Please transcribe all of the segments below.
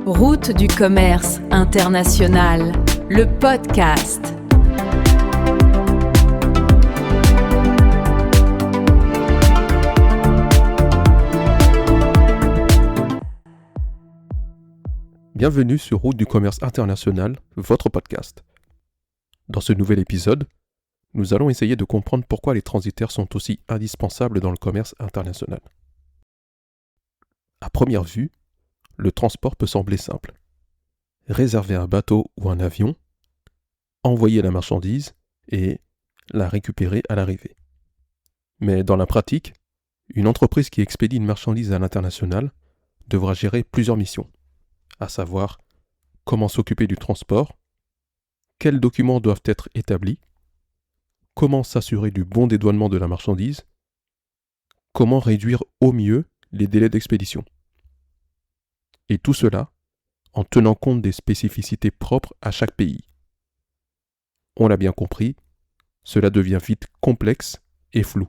Route du commerce international, le podcast. Bienvenue sur Route du commerce international, votre podcast. Dans ce nouvel épisode, nous allons essayer de comprendre pourquoi les transitaires sont aussi indispensables dans le commerce international. À première vue, le transport peut sembler simple. Réserver un bateau ou un avion, envoyer la marchandise et la récupérer à l'arrivée. Mais dans la pratique, une entreprise qui expédie une marchandise à l'international devra gérer plusieurs missions, à savoir comment s'occuper du transport, quels documents doivent être établis, comment s'assurer du bon dédouanement de la marchandise, comment réduire au mieux les délais d'expédition. Et tout cela en tenant compte des spécificités propres à chaque pays. On l'a bien compris, cela devient vite complexe et flou.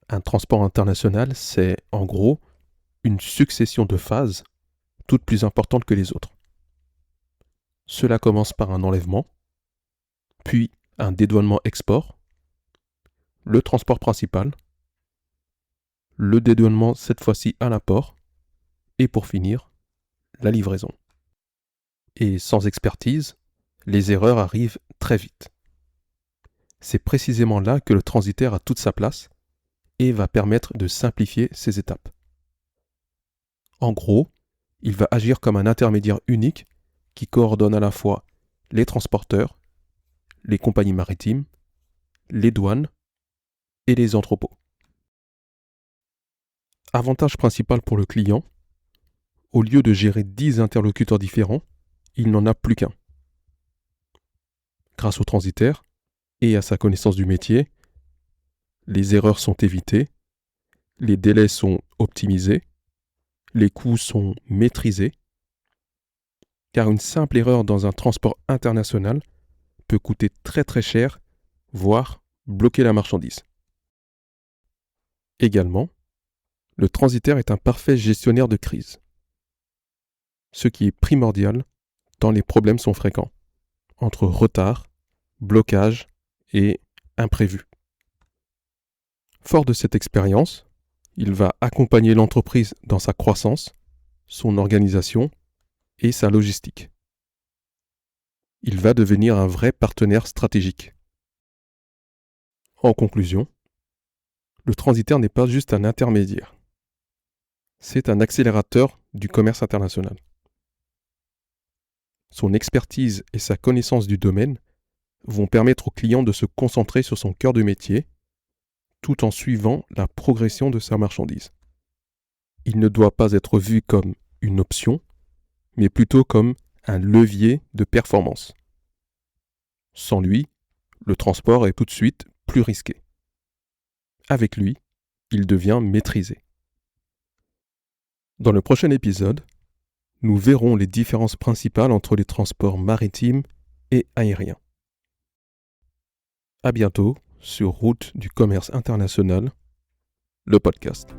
Un transport international, c'est en gros une succession de phases, toutes plus importantes que les autres. Cela commence par un enlèvement, puis un dédouanement export, le transport principal, le dédouanement cette fois-ci à l'import, et pour finir, la livraison. Et sans expertise, les erreurs arrivent très vite. C'est précisément là que le transitaire a toute sa place et va permettre de simplifier ces étapes. En gros, il va agir comme un intermédiaire unique qui coordonne à la fois les transporteurs, les compagnies maritimes, les douanes et les entrepôts. Avantage principal pour le client, au lieu de gérer 10 interlocuteurs différents, il n'en a plus qu'un. Grâce au transitaire et à sa connaissance du métier, les erreurs sont évitées, les délais sont optimisés, les coûts sont maîtrisés, car une simple erreur dans un transport international peut coûter très très cher, voire bloquer la marchandise. Également, le transitaire est un parfait gestionnaire de crise, ce qui est primordial tant les problèmes sont fréquents, entre retard, blocage et imprévu. Fort de cette expérience, il va accompagner l'entreprise dans sa croissance, son organisation et sa logistique. Il va devenir un vrai partenaire stratégique. En conclusion, le transitaire n'est pas juste un intermédiaire. C'est un accélérateur du commerce international. Son expertise et sa connaissance du domaine vont permettre au client de se concentrer sur son cœur de métier, tout en suivant la progression de sa marchandise. Il ne doit pas être vu comme une option, mais plutôt comme un levier de performance. Sans lui, le transport est tout de suite plus risqué. Avec lui, il devient maîtrisé. Dans le prochain épisode, nous verrons les différences principales entre les transports maritimes et aériens. À bientôt sur Route du commerce international, le podcast.